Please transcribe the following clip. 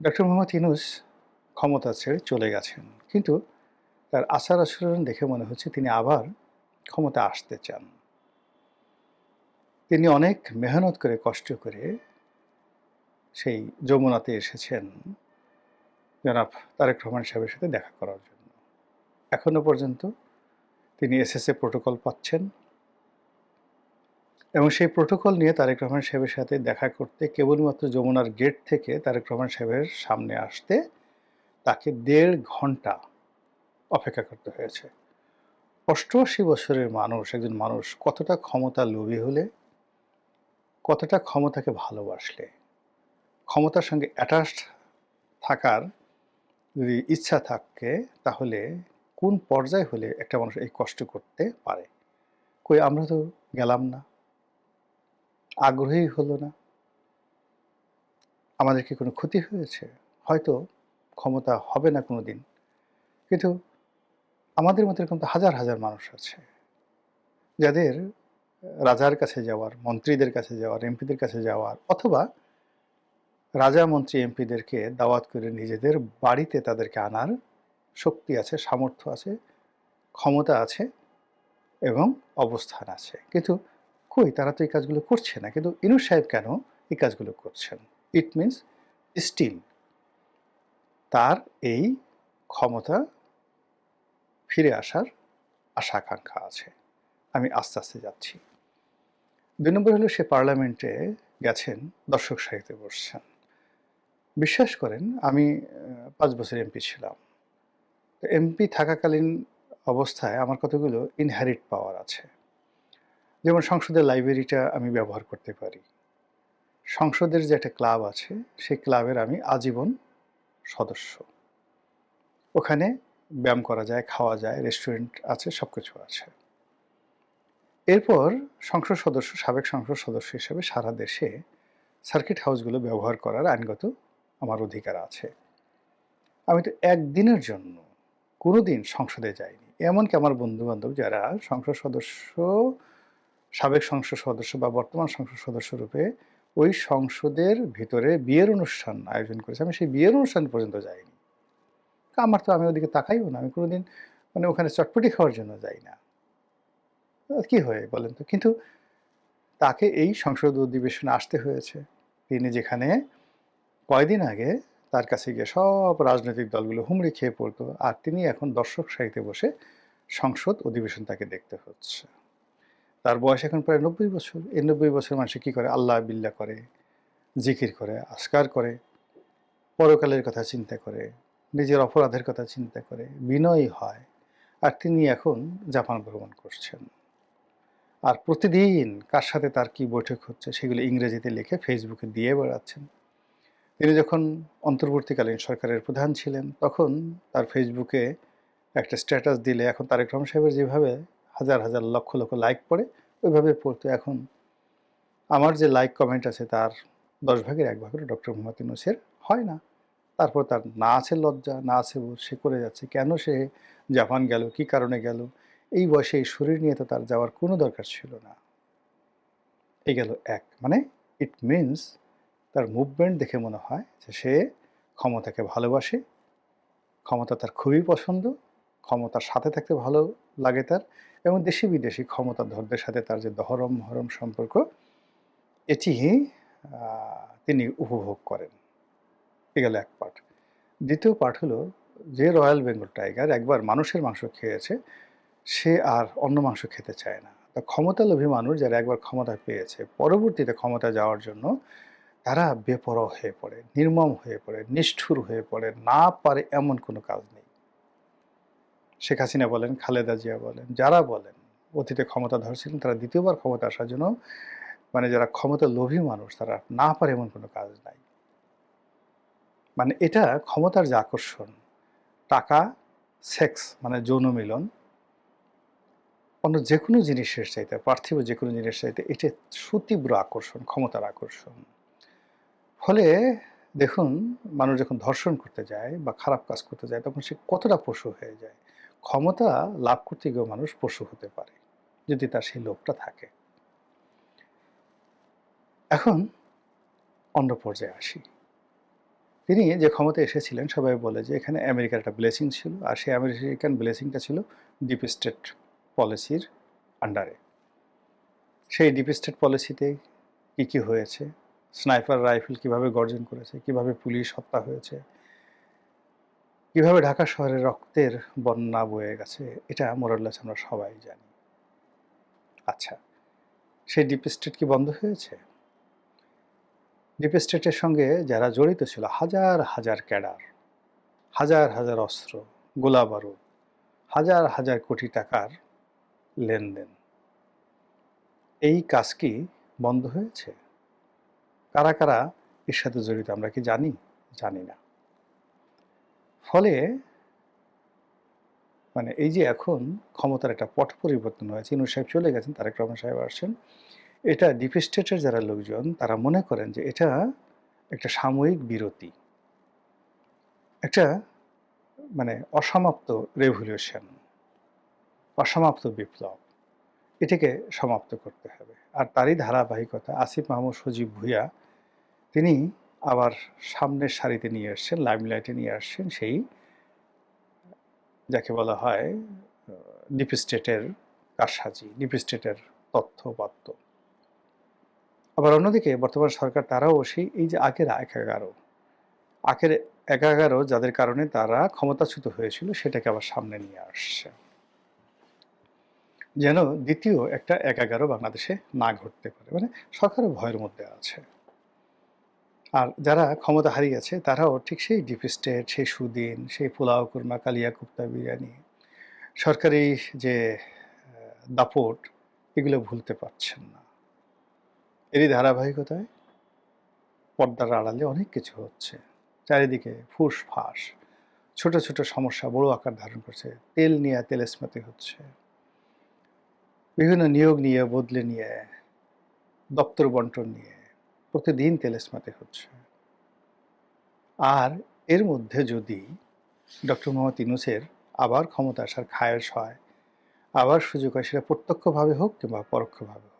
Doctor Mohammad Yunus ক্ষমতা ছেড়ে চলে গেছেন। কিন্তু তার আচার-আচরণ দেখে মনে হচ্ছে তিনি আবার ক্ষমতায় আসতে চান। তিনি অনেক মেহনত করে, কষ্ট করে সেই যমুনাতে এসেছেন জনাব তারেক রহমান সাহেবের সাথে দেখা করার জন্য। এখনো পর্যন্ত তিনি এসএসএ প্রোটোকল পাচ্ছেন এবং সেই প্রোটোকল নিয়ে তারেক রহমান সাহেবের সাথে দেখা করতে কেবলমাত্র যমুনার গেট থেকে তারেক রহমান সাহেবের সামনে আসতে তাকে ১.৫ ঘন্টা অপেক্ষা করতে হয়েছে। ৮৮ বছরের মানুষ, একজন মানুষ কতটা ক্ষমতা লোভী হলে, কতটা ক্ষমতাকে ভালোবাসলে, ক্ষমতার সঙ্গে অ্যাটাচড থাকার যদি ইচ্ছা থাকে, তাহলে কোন পর্যায়ে হলে একটা মানুষ এই কষ্ট করতে পারে? কই আমরা তো গেলাম না, আগ্রহী হলো না। আমাদের কি কোনো ক্ষতি হয়েছে? হয়তো ক্ষমতা হবে না কোনোদিন। কিন্তু আমাদের মতো এরকম তো হাজার, হাজার মানুষ আছে, যাদের রাজার কাছে যাওয়ার, মন্ত্রীদের কাছে যাওয়ার, এমপিদের কাছে যাওয়ার অথবা রাজা, মন্ত্রী, এমপিদেরকে দাওয়াত করে নিজেদের বাড়িতে তাদেরকে আনার শক্তি আছে, সামর্থ্য আছে, ক্ষমতা আছে এবং অবস্থান আছে। কিন্তু কই তারা তো এই কাজগুলো করছে না। কিন্তু ইউনূস সাহেব কেন এই কাজগুলো করছেন? ইট মিনস স্টিল তার এই ক্ষমতা ফিরে আসার আশা-আকাঙ্ক্ষা আছে। আমি আস্তে, আস্তে যাচ্ছি। ২ নম্বর হলো সে পার্লামেন্টে গেছেন, দর্শক সারিতে বসছেন। বিশ্বাস করেন আমি ৫ বছর এমপি ছিলাম। এমপি থাকাকালীন অবস্থায় আমার কতগুলো ইনহেরিট পাওয়ার আছে। যেমন সংসদের লাইব্রেরিটা আমি ব্যবহার করতে পারি। সংসদের যে একটা ক্লাব আছে, সেই ক্লাবের আমি আজীবন সদস্য। ওখানে ব্যায়াম করা যায়, খাওয়া যায়, রেস্টুরেন্ট আছে, সবকিছু আছে। এরপর সংসদ সদস্য, সাবেক সংসদ সদস্য হিসেবে সারা দেশে সার্কিট হাউসগুলো ব্যবহার করার আইনগত আমার অধিকার আছে। আমি তো একদিনের জন্য কোনোদিন সংসদে যাইনি। এমনকি আমার বন্ধু-বান্ধব যারা সংসদ সদস্য, সাবেক সংসদ সদস্য বা বর্তমান সংসদ সদস্য রূপে ওই সংসদের ভিতরে বিয়ের অনুষ্ঠান আয়োজন করেছে, আমি সেই বিয়ের অনুষ্ঠান পর্যন্ত যাইনি। আমার তো আমি ওদিকে তাকাইও না। আমি কোনোদিন মানে ওখানে চটপটি খাওয়ার জন্য যাই না। কি হয় বলেন তো? কিন্তু তাকে এই সংসদ অধিবেশনে আসতে হয়েছে। তিনি যেখানে কয়দিন আগে তার কাছে গিয়ে সব রাজনৈতিক দলগুলো হুমড়ি খেয়ে পড়তো, আর তিনি এখন দর্শক সারিতে বসে সংসদ অধিবেশন তাকে দেখতে হচ্ছে। তার বয়স এখন প্রায় ৯০ বছর। এই ৯০ বছর মানুষ কি করে? আল্লাহ বিল্লাহ করে, জিকির করে, আজকার করে, পরকালের কথা চিন্তা করে, নিজের অপরাধের কথা চিন্তা করে, বিনয়ী হয়। আর তিনি এখন জাপান ভ্রমণ করছেন। আর প্রতিদিন কার সাথে তার কি বৈঠক হচ্ছে সেগুলো ইংরেজিতে লিখে ফেসবুকে দিয়ে বেড়াচ্ছেন। তিনি যখন অন্তর্বর্তীকালীন সরকারের প্রধান ছিলেন, তখন তার ফেসবুকে একটা স্ট্যাটাস দিলে এখন তারেক রহমান সাহেবের যেভাবে হাজার, হাজার লক্ষ, লক্ষ লাইক পড়ে, ওইভাবে পড়তো। এখন আমার যে লাইক কমেন্ট আছে তার ১০ ভাগের ১ ভাগও ডক্টর মোহাম্মদ ইউনূসের হয় না। তারপর তার না আছে লজ্জা, না আছে বোধ, সে করে যাচ্ছে। কেন সে জাপান গেল? কি কারণে গেল? এই বয়সে এই শরীর নিয়ে তো তার যাওয়ার কোনো দরকার ছিল না। এই গেল ১। মানে ইট মিনস তার মুভমেন্ট দেখে মনে হয় যে সে ক্ষমতাকে ভালোবাসে, ক্ষমতা তার খুবই পছন্দ, ক্ষমতার সাথে থাকতে ভালো লাগে তার, এবং দেশি বিদেশি ক্ষমতাধরদের সাথে তার যে দহরম-মহরম সম্পর্ক, এটি তিনি উপভোগ করেন। এ গেল এক পার্ট। দ্বিতীয় পার্ট হলো, যে রয়্যাল বেঙ্গল টাইগার একবার মানুষের মাংস খেয়েছে, সে আর অন্য মাংস খেতে চায় না। তা ক্ষমতালোভী মানুষ যারা একবার ক্ষমতা পেয়েছে, পরবর্তীতে ক্ষমতায় যাওয়ার জন্য তারা বেপরোয়া হয়ে পড়ে, নির্মম হয়ে পড়ে, নিষ্ঠুর হয়ে পড়ে, না পারে এমন কোনো কাজ নেই। শেখ হাসিনা বলেন, খালেদা জিয়া বলেন, যারা বলেন অতীতে ক্ষমতাধর ছিলেন, তারা দ্বিতীয়বার ক্ষমতা আসার জন্য মানে যারা ক্ষমতা লোভী মানুষ, তারা না পারে এমন কোনো কাজ নাই। মানে এটা ক্ষমতার যে আকর্ষণ, টাকা, সেক্স মানে যৌন মিলন, অন্য যেকোনো জিনিসের চাইতে, পার্থিব যেকোনো জিনিসের চাইতে এটা সুতীব্র আকর্ষণ, ক্ষমতার আকর্ষণ। ফলে দেখুন, মানুষ যখন ধর্ষণ করতে যায় বা খারাপ কাজ করতে যায়, তখন সে কতটা পশু হয়ে যায়। ক্ষমতা লাভ করতে গিয়েও মানুষ পশু হতে পারে, যদি তার সেই লোভটা থাকে। এখন অন্য পর্যায়ে আসি। তিনি যে ক্ষমতায় এসেছিলেন সবাই বলে যে এখানে আমেরিকার একটা ব্লেসিং ছিল, আর সেই আমেরিকান ব্লেসিংটা ছিল ডিপ স্টেট পলিসির আন্ডারে। সেই ডিপ স্টেট পলিসিতে কী হয়েছে, স্নাইপার রাইফেল কিভাবে গর্জন করেছে, কিভাবে পুলিশ হত্যা হয়েছে, কিভাবে ঢাকা শহরে রক্তের বন্যা বয়ে গেছে, এটা মোরাল্লাস আমরা সবাই জানি। আচ্ছা, সেই ডিপ স্টেট কি বন্ধ হয়েছে? ডিপ স্টেটের সঙ্গে যারা জড়িত ছিল, হাজার হাজার ক্যাডার, হাজার হাজার অস্ত্র, গোলা বারুদ, হাজার হাজার কোটি টাকার লেনদেন, এই কাজ কি বন্ধ হয়েছে? কারা কারা এর সাথে জড়িত আমরা কি জানি? জানি না। ফলে মানে এই যে এখন ক্ষমতার একটা পট পরিবর্তন হয়েছে, ইউনূস সাহেব চলে গেছেন, তারেক রহমান সাহেব আসছেন, এটা ডিপ স্টেটের যারা লোকজন তারা মনে করেন যে এটা একটা সাময়িক বিরতি, একটা মানে অসমাপ্ত রেভলিউশন, অসমাপ্ত বিপ্লব, এটাকে সমাপ্ত করতে হবে। আর তারই ধারাবাহিকতা আসিফ মাহমুদ সজীব ভুঁইয়া তিনি আবার সামনের সারিতে নিয়ে আসছেন, লাইমলাইটে নিয়ে আসছেন সেই যাকে বলা হয় ডিপ স্টেটের কারসাজি, ডিপ স্টেটের তথ্যপাত্য। আবার অন্যদিকে বর্তমান সরকার তারাও এই যে আগের ১১ যাদের কারণে তারা ক্ষমতাচ্যুত হয়েছিল সেটাকে আবার সামনে নিয়ে আসছে, যেন দ্বিতীয় একটা ১১ বাংলাদেশে না ঘটতে পারে। মানে সরকারও ভয়ের মধ্যে আছে। আর যারা ক্ষমতা হারিয়েছে তারাও ঠিক সেই ডিপ স্টেট, সেই সুদিন, সেই পোলাও কুরমা, কালিয়া কুপ্তা বিরিয়ানি, সরকারি যে দাপট, এগুলো ভুলতে পারছেন না। এরই ধারাবাহিকতায় পর্দার আড়ালে অনেক কিছু হচ্ছে, চারিদিকে ফুসফাস, ছোট ছোট সমস্যা বড় আকার ধারণ করছে। তেল নিয়ে তেলেস্মাতি হচ্ছে, বিভিন্ন নিয়োগ নিয়ে, বদলে নিয়ে, দপ্তর বন্টন নিয়ে প্রতিদিন তেলেস্মাতি হচ্ছে। আর এর মধ্যে যদি ডক্টর মোহাম্মদ ইউনূসের আবার ক্ষমতা আসার খায়েশ হয়, আবার সুযোগ হয়, সেটা প্রত্যক্ষভাবে হোক কিংবা পরোক্ষভাবে হোক,